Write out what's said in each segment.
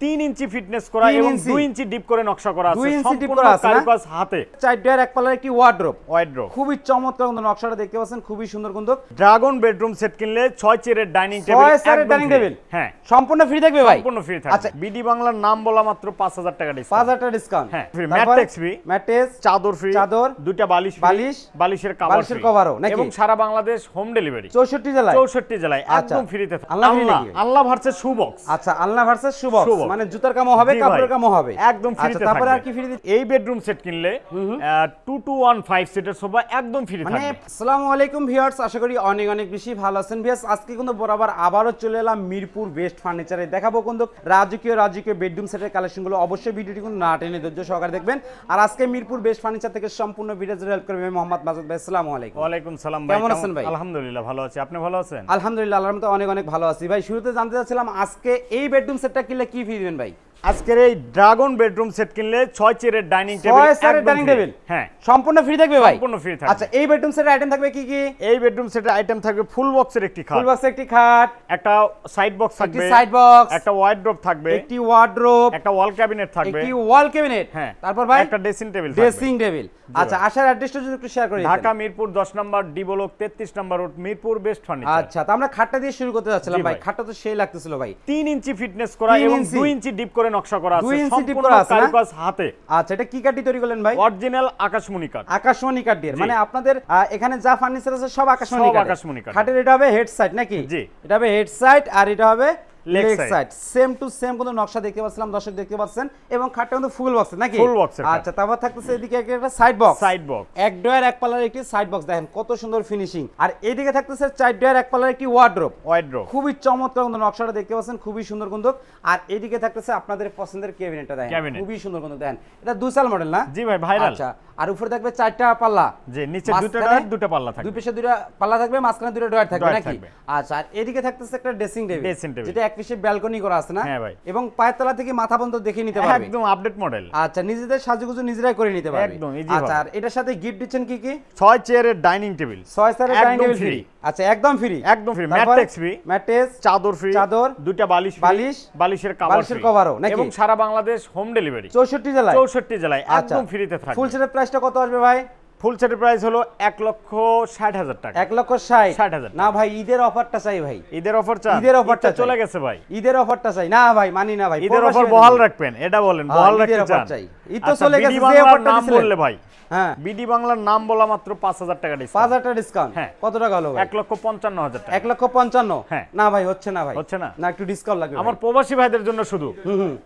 3 ইঞ্চি fitness করা এবং 2 ইঞ্চি deep করে নকশা করা আছে, 2 ইঞ্চি ডিপ সম্পূর্ণ করা আছে কারুকাজ হাতে। 4 ডয়ার এক পাল্লার একটি ওয়ার্ড্রোব। খুবই চমৎকার কিন্তু নকশাটা দেখতে পাচ্ছেন, খুবই সুন্দর কিন্তু। ড্রাগন বেডরুম সেট কিনলে 6 চেয়ারের ডাইনিং টেবিল, 6 চেয়ারের ডাইনিং টেবিল, হ্যাঁ সম্পূর্ণ ফ্রি থাকবে ভাই। সম্পূর্ণ ফ্রি থাকবে। আচ্ছা, বিডি বাংলার নাম বলা মাত্র 5000 টাকা ডিসকাউন্ট, 5000 টাকা ডিসকাউন্ট, হ্যাঁ। ম্যাট্রেক্স ফ্রি, ম্যাট্রেস, চাদর ফ্রি, চাদর, দুইটা বালিশ, বালিশের কভারও নাকি, এবং সারা বাংলাদেশ হোম ডেলিভারি 64 জেলায় একদম ফ্রিতে। আল্লাহ ভার্সেস শু বক্স। আচ্ছা, আল্লাহ ভার্সেস শু বক্স, মানে জুতার কামও হবে, কাপড়ের কামও হবে, একদম ফ্রিতে। আচ্ছা, তারপরে আর কি ফ্রি দিচ্ছেন? এই বেডরুম সেট কিনলে 2215 সিটের সোফা একদম ফ্রি থাকবে। মানে আসসালামু আলাইকুম ভিউয়ার্স, আশা করি অনেক অনেক বেশি ভালো আছেন ভিউয়ার্স। আজকে কিন্তু বরাবর আবারও চলে এলাম মিরপুর বেস্ট ফার্নিচারে, দেখাবো কিন্তু রাজকীয় বেডরুম সেটের কালেকশনগুলো। অবশ্যই ভিডিওটি কিন্তু না টেনে ধৈর্য সহকারে দেখবেন। আর আজকে মিরপুর বেস্ট ফার্নিচার থেকে সম্পূর্ণ ভিডিও জুড়ে হেল্প করবে মোহাম্মদ মাসুদ ভাই। আসসালামু আলাইকুম। ওয়ালাইকুম সালাম ভাই, কেমন আছেন ভাই? আলহামদুলিল্লাহ ভালো আছি, আপনি ভালো আছেন? আলহামদুলিল্লাহ, আল্লাহর রহমতে অনেক অনেক ভালো আছি ভাই। শুরুতে জানতে চাচ্ছিলাম আজকে এই বেডরুম সেটটা কিনলে কি ফ্রি দিবেন ভাই? আজকের এই ড্রাগন বেডরুম সেট কিনলে 6 চেয়ারের ডাইনিং টেবিল, হ্যাঁ সম্পূর্ণ ফ্রি থাকবে ভাই। সম্পূর্ণ ফ্রি থাকবে। আচ্ছা, এই বেডরুম সেটের আইটেম থাকবে কি কি? এই বেডরুম সেটের আইটেম থাকবে ফুল বক্সের একটি খাট, একটা সাইড বক্স থাকবে, একটা ওয়ার্ড্রোব থাকবে, একটি ওয়ার্ড্রোব, একটা ওয়াল ক্যাবিনেট থাকবে, একটি ওয়াল ক্যাবিনেট, হ্যাঁ। তারপর ভাই একটা ড্রেসিং টেবিল। আচ্ছা, আসার অ্যাড্রেসটা যদি একটু শেয়ার করে দিতেন। ঢাকা মিরপুর 10 নম্বর ডি ব্লক 33 নম্বর রোড, মিরপুর বেস্ট ফার্নিচার। আচ্ছা, তো আমরা খাটটা দিয়ে শুরু করতে যাচ্ছিলাম ভাই। খাটটা তো সেই লাগতেছিল ভাই, 3 ইঞ্চি ফিটনেস করা এবং 2 ইঞ্চি ডিপ করে নকশা করা আছে, সম্পূর্ণ কারুকাজ হাতে। আচ্ছা, এটা কি কাঠ দিয়ে তৈরি করলেন ভাই? অরিজিনাল আকাশমণি কাঠ। আকাশমণি কাঠ দিয়ে, মানে আপনাদের এখানে যা ফার্নিচার আছে সব আকাশমণি কাঠ। খাটের এটা হবে হেড সাইড নাকি? জি, এটা হবে হেড সাইড আর এটা হবে leg side, same to same কোন নকশা দেখতে পাচ্ছিলাম, দর্শক দেখতে পাচ্ছেন। এবং খাটটা কিন্তু ফুল বক্স নাকি? Full box. আচ্ছা, তারপর থাকতেছে এদিকে একটা সাইড বক্স, এক ডয়ার এক পাল্লার একটি সাইড বক্স, দেখেন কত সুন্দর ফিনিশিং। আর এইদিকে থাকতেছে 4 ডয়ার এক পাল্লার একটি ওয়ার্ড্রোব, খুবই চমৎকার কিন্তু নকশাটা দেখতে পাচ্ছেন, খুবই সুন্দর কিন্তু। আর এইদিকে থাকতেছে আপনাদের পছন্দের ক্যাবিনেটটা, দেখেন খুবই সুন্দর কিন্তু। দেখেন এটা দুসাল মডেল না? জি ভাই, ভাইরাল। আচ্ছা, আর উপরে থাকবে 4টা পাল্লা, জি, নিচে দুটো ডয়ার, দুটো পাল্লা থাকবে, দুই পাশে দুটো পাল্লা থাকবে, মাঝখানে দুটো ডয়ার থাকবে নাকি? আচ্ছা, আর এদিকে থাকতেছে একটা ড্রেসিং টেবিল, যেটা এক পিসে ব্যালকনি করা আছে না? হ্যাঁ ভাই। এবং পায়ের তলা থেকে মাথা পর্যন্ত দেখে নিতে পারবে, একদম আপডেট মডেল। আচ্ছা, নিজেদের সাজুগুজু নিজেরাই করে নিতে পারবে, একদম ইজি। আচ্ছা, আর এটার সাথে গিফট দিচ্ছেন কি কি? 6 চেয়ারের ডাইনিং টেবিল, 6 চেয়ারের ডাইনিং টেবিল ফ্রি। আচ্ছা, একদম ফ্রি, ম্যাট্রেক্স ফ্রি, চাদর ফ্রি, দুইটা বালিশের কভারও নাকি, এবং সারা বাংলাদেশ হোম ডেলিভারি 64 জেলায় একদম ফ্রিতে থাকবে। ফুল সেটের প্রাইসটা কত আসবে ভাই? ফুল সেটের প্রাইস হলো 1,60,000 টাকা। 1,60,000 না ভাই, ঈদের অফারটা চাই ভাই। ঈদের অফারটা চলে গেছে ভাই, ঈদের অফারটা চাই না ভাই, মানি না ভাই। ঈদের অফার বহাল রাখবেন, এটা বলেন, বহাল রাখতে চান? ঈদ তো চলে গেছে, যে অফারটা নাম বললে ভাই, হ্যাঁ, বিডি বাংলার নাম বলা মাত্র 5000 টাকা ডিসকাউন্ট। 5000 টাকা ডিসকাউন্ট, হ্যাঁ। কত টাকা হলো ভাই? 1,55,000 টাকা। 1,55,000, হ্যাঁ। না ভাই, হচ্ছে না ভাই, হচ্ছে না, একটু ডিসকাউন্ট লাগবে আমার প্রবাসী ভাইদের জন্য শুধু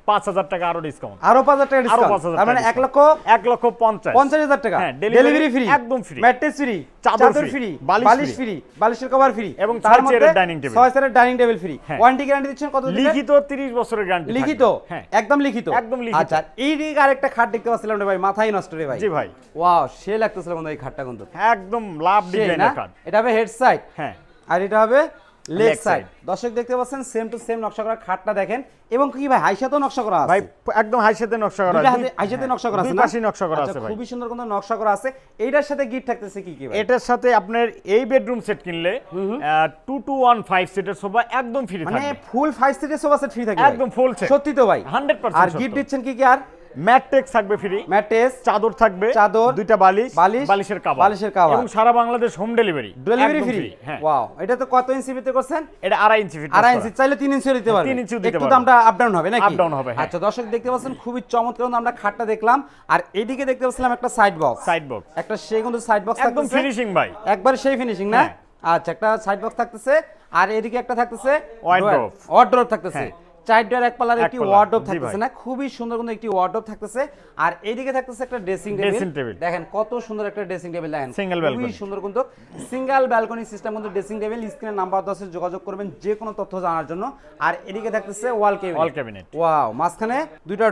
5000 টাকা আরো ডিসকাউন্ট, আরো 5000 টাকা ডিসকাউন্ট, তার মানে 1,50,000 টাকা, হ্যাঁ, ডেলিভারি ফ্রি, একদম ফ্রি, ম্যাট্রেস ফ্রি, চাদর ফ্রি, বালিশ ফ্রি, বালিশের কভার ফ্রি, এবং 6 চেয়ারের ডাইনিং টেবিল, 6 চেয়ারের dining table free. Warranty guarantee দিচ্ছেন কত দিন? লিখিত 30 বছরের গ্যারান্টি, লিখিত, হ্যাঁ, একদম লিখিত। আচ্ছা, এই দিকে আরেকটা খাট দেখতে পাচ্ছিলাম রে ভাই, মাথায় নষ্ট রে ভাই। জি ভাই, ওয়াও, সে লাগতেছিল বন্ধু এই খাটটা কিন্তু, একদম লাভ ডিজাইনের খাট। এটা হবে হেড সাইড, হ্যাঁ, আর এটা হবে লেগ সাইড। দর্শক দেখতে পাচ্ছেন সেম টু সেম নকশা করা খাটটা দেখেন, এবং কি ভাই হাইসাতেও নকশা করা আছে ভাই, একদম হাইসাতে নকশা করা আছে, হাইসাতে নকশা করা আছে, দুই পাশে নকশা করা আছে ভাই, খুবই সুন্দর কিন্তু নকশা করা আছে। এইটার সাথে গিফট থাকতেছে কি কি ভাই? এটার সাথে আপনার এই বেডরুম সেট কিনলে 2215 সিটের সোফা একদম ফ্রি থাকবে, মানে ফুল 5 সিটের সোফা সেট ফ্রি থাকবে, একদম ফুল সেট, সত্যি তো ভাই 100%। আর গিফট দিচ্ছেন কি কি? আর ম্যাট্রেক্স থাকবে ফ্রি, ম্যাট্রেস, চাদর থাকবে, দুইটা বালিশের কভার, এবং সারা Bangladesh home delivery free. Wow, এটা তো কত ইঞ্চি ভিতরে করছেন? এটা 2.5 ইঞ্চি ফিট, 2.5 ইঞ্চি, চাইলে 3 ইঞ্চি দিতে পারবেন, 3 ইঞ্চি দিতে একটু পারবেন, দামটা আপ ডাউন হবে নাকি? আপ ডাউন হবে, হ্যাঁ। আচ্ছা, দর্শক দেখতে পাচ্ছেন খুবই চমৎকার আমরা খাটটা দেখলাম। আর এইদিকে দেখতে পাচ্ছিলাম একটা সাইড বক্স, একটা সেই কিন্তু সাইড বক্স, একদম ফিনিশিং ভাই, একবার সেই ফিনিশিং না? আচ্ছা, একটা সাইড বক্স থাকতেছে, আর এদিকে একটা থাকতেছে ওয়ার্ড্রোব থাকতেছে, 4 ডয়ার এক পাল্লার একটি ওয়ার্ড্রোব থাকতেছে না? খুবই সুন্দর কিন্তু একটি ওয়ার্ড্রোব থাকতেছে। আর এইদিকে থাকতেছে একটা ড্রেসিং টেবিল, দেখেন কত সুন্দর একটা ড্রেসিং টেবিল, দেখেন খুবই সুন্দর কিন্তু সিঙ্গেল ব্যালকনি সিস্টেম কিন্তু ড্রেসিং টেবিল। স্ক্রিনে নাম্বার 10 এ যোগাযোগ করবেন যে কোনো তথ্য জানার জন্য। আর এদিকে থাকতেছে ওয়াল ক্যাবিনেট, ওয়াও, মাঝখানে দুইটা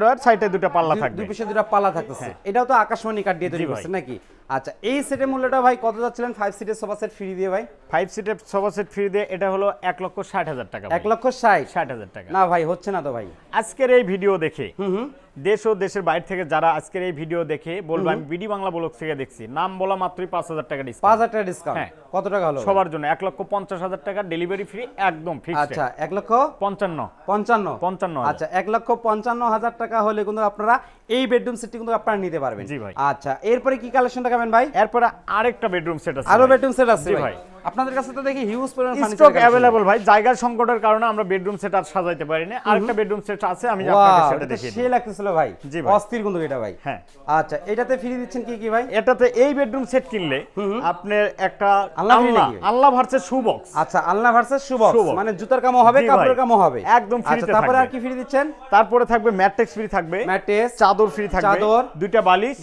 ডয়ার, সাইডে দুটো পাল্লা থাকবে, দুই পাশে দুটো পাল্লা থাকতেছে। এটাও তো আকাশমণি কাঠ দিয়ে তৈরি করছেন নাকি? আচ্ছা, এই সেটের মূল্যটা ভাই কত যাচ্ছিলেন? 5 সিটের সোফা সেট ফ্রি দিয়ে ভাই, 5 সিটের সোফা সেট ফ্রি দিয়ে এটা হলো 1,60,000 টাকা। 1,60,000 টাকা না ভাই, হচ্ছে না তো ভাই। আজকের এই ভিডিও দেখে দেশ ও দেশের বাইরে থেকে যারা আজকের এই ভিডিও দেখে বলবো আমি বিডি বাংলা ব্লগ থেকে দেখছি, নাম বলা মাত্রই 5000 টাকা ডিসকাউন্ট। 5000 টাকা ডিসকাউন্ট। কত টাকা হলো সবার জন্য? 1,50,000 টাকা ডেলিভারি ফ্রি একদম ফিক্সড। আচ্ছা 1,55,000। আচ্ছা 1,55,000 টাকা হলে কিন্তু আপনারা এই বেডরুম সেটটি কিন্তু আপনারা নিতে পারবেন। জি ভাই। আচ্ছা এরপরে কি কালেকশন দেখাবেন ভাই? এরপরে আরেকটা বেডরুম সেট আছে। আরো বেডরুম সেট আছে ভাই? আপনাদের কাছে তো দেখি হিউজ পরিমাণ ফার্নিচার স্টক अवेलेबल ভাই, জায়গার সংকটের কারণে আমরা বেডরুম সেট আর সাজাইতে পারি না। আরেকটা বেডরুম সেট আছে, আমি আপনাকে সেটা দেখিয়ে দিই। সেই লাগতেছিল ভাই, জি ভাই অস্থির কিন্তু এটা ভাই। হ্যাঁ আচ্ছা এটাতে ফ্রি দিচ্ছেন কি কি ভাই? এটাতে এই বেডরুম সেট কিনলে আপনার একটা আল্লাহ ভার্সেস শু বক্স। আচ্ছা আল্লাহ ভার্সেস শু বক্স, মানে জুতার কামও হবে কাপড়ের কামও হবে একদম ফ্রি। আচ্ছা তারপরে আর কি ফ্রি দিচ্ছেন? তারপরে থাকবে ম্যাট্রেস ফ্রি থাকবে, ম্যাট্রেস, চাদর ফ্রি থাকবে, চাদর, দুইটা বালিশ,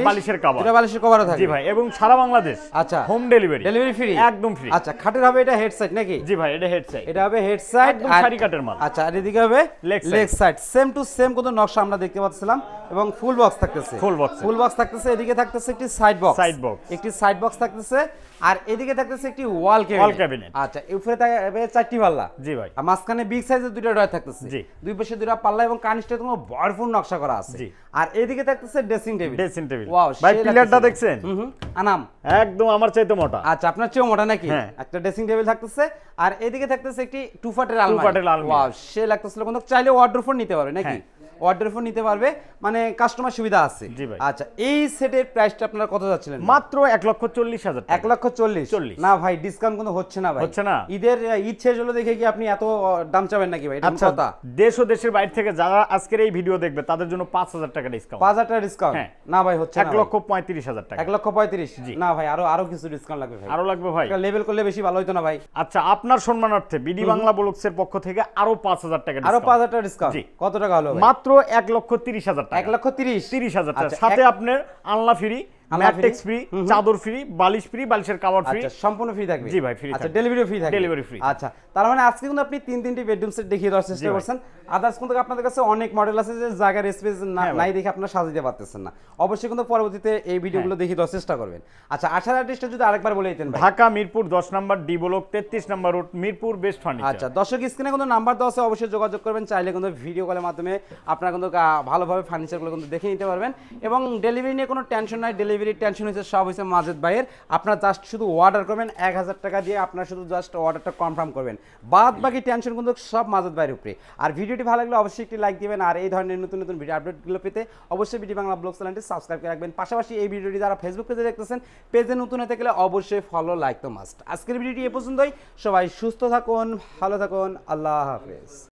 বালিশের কভার, দুইটা বালিশের কভারও থাকবে। জি ভাই, এবং সারা বাংলাদেশ আচ্ছা হোম ডেলিভারি ফ্রি একদম ফ্রি। আচ্ছা খাটের হবে এটা হেড সাইড নাকি? জি ভাই এটা হেড সাইড, এটা হবে হেড সাইড একদম সারি কাটের মাল। আচ্ছা আর এদিকে হবে leg side, same to same কিন্তু নকশা আমরা দেখতে পাচ্ছিলাম, এবং ফুল বক্স থাকতেছে, ফুল বক্স থাকতেছে। এদিকে থাকতেছে একটি সাইড বক্স, একটি সাইড বক্স থাকতেছে, আর এদিকে থাকতেছে একটি ওয়াল ক্যাবিনেট। আচ্ছা উপরে থাকবে 4টি পাল্লা। জি ভাই। আর মাঝখানে বিগ সাইজের দুটো ডয়ার থাকতেছে, দুই পাশে দুটো পাল্লা, এবং কানিস্টে তোমার ভরপুর নকশা করা আছে। আর এদিকে থাকতেছে ড্রেসিং টেবিল। ওয়াও ভাই পিলারটা দেখছেন? আনাম একদম আমার চাইতে মোটা। আচ্ছা আপনার চেয়েও মোটা নাকি? একটা ড্রেসিং টেবিল থাকতেছে, আর এদিকে থাকতেছে একটি 2 ফাটের আলমারি। ওয়াও সে লাগতেছিল, কিন্তু চাইলে ওয়ার্ডরোব নিতে পারবে নাকি? ওয়ার্ডরোব নিতে পারবে, মানে কাস্টমার সুবিধা আছে। আচ্ছা এই সেটের প্রাইসটা আপনারা কত যাচ্ছিলেন? মাত্র 1,40,000 টাকা। 1,40,000 না ভাই, ডিসকাউন্ট কোনো হচ্ছে না ভাই। হচ্ছে না? ঈদ শেষ হলো দেখে কি আপনি এত দাম চাবেন নাকি ভাই? এটা কথা। দেশ ও দেশের বাইরে থেকে যারা আজকের এই ভিডিও দেখবে তাদের জন্য 5,000 টাকা ডিসকাউন্ট। 5,000 টাকা ডিসকাউন্ট? না ভাই হচ্ছে না। 1,35,000 টাকা। 1,35,000? না ভাই আরো কিছু ডিসকাউন্ট লাগবে ভাই। আরো লাগবে ভাই? একটা লেভেল করলে বেশি ভালো হতো না ভাই? আচ্ছা আপনার সম্মানার্থে বিডি বাংলা ব্লগসের পক্ষ থেকে আরো 5,000 টাকা ডিসকাউন্ট। আরো 5,000 টাকা ডিসকাউন্ট। কত টাকা হলো ভাই? মাত্র 1,30,000 টাকা। 1,30,000 টাকা, সাথে আপনার আলনা ফ্রি, ম্যাট্রেস ফ্রি, চাদর ফ্রি, বালিশ ফ্রি, বালিশের কভার ফ্রি। আচ্ছা সম্পূর্ণ ফ্রি থাকবে? জি ভাই ফ্রি। আচ্ছা ডেলিভারি ফ্রি থাকবে? Delivery free. আচ্ছা তার মানে আজকে কিন্তু আপনি তিনটি বেডরুম সেট দেখিয়ে দেওয়ার চেষ্টা করছেন। আদার্স কিন্তু আপনাদের কাছে অনেক মডেল আছে যে জায়গার স্পেস নাই দেখে আপনারা সাজাতে পারতেছেন না। অবশ্যই কিন্তু পরবর্তীতে এই ভিডিওগুলো দেখিয়ে দেওয়ার চেষ্টা করবেন। আচ্ছা আসার অ্যাড্রেসটা যদি আরেকবার বলে দিতেন ভাই? ঢাকা মিরপুর 10 নম্বর ডি ব্লক 33 নম্বর রোড, মিরপুর বেস্ট ফার্নিচার। আচ্ছা দর্শক স্ক্রিনে কিন্তু নাম্বার দেওয়া আছে, অবশ্যই যোগাযোগ করবেন। চাইলে কিন্তু ভিডিও কলের মাধ্যমে আপনারা কিন্তু ভালোভাবে ফার্নিচারগুলো কিন্তু দেখে নিতে পারবেন, এবং ডেলিভারি নিয়ে কোনো টেনশন নাই। ডেলিভারি টেনশন হচ্ছে সব হচ্ছে মাজেদ ভাইয়ের। আপনারা জাস্ট শুধু অর্ডার করবেন, 1000 টাকা দিয়ে আপনারা শুধু জাস্ট অর্ডারটা কনফার্ম করবেন, বাদ বাকি টেনশন কিন্তু সব মাজেদ ভাইয়ের উপরে। আর ভিডিওটি ভালো লাগলে অবশ্যই একটি লাইক দিবেন, আর এই ধরনের নতুন নতুন ভিডিও আপডেটগুলো পেতে অবশ্যই বিডি বাংলা ব্লগ চ্যানেলটি সাবস্ক্রাইব করে রাখবেন। পাশাপাশি এই ভিডিওটি যারা ফেসবুক পেজে দেখতেছেন, পেজে নতুন হতে গেলে অবশ্যই ফলো, লাইক তো মাস্ট। আজকের ভিডিওটি এ পর্যন্তই। সবাই সুস্থ থাকুন, ভালো থাকুন, আল্লাহ হাফেজ।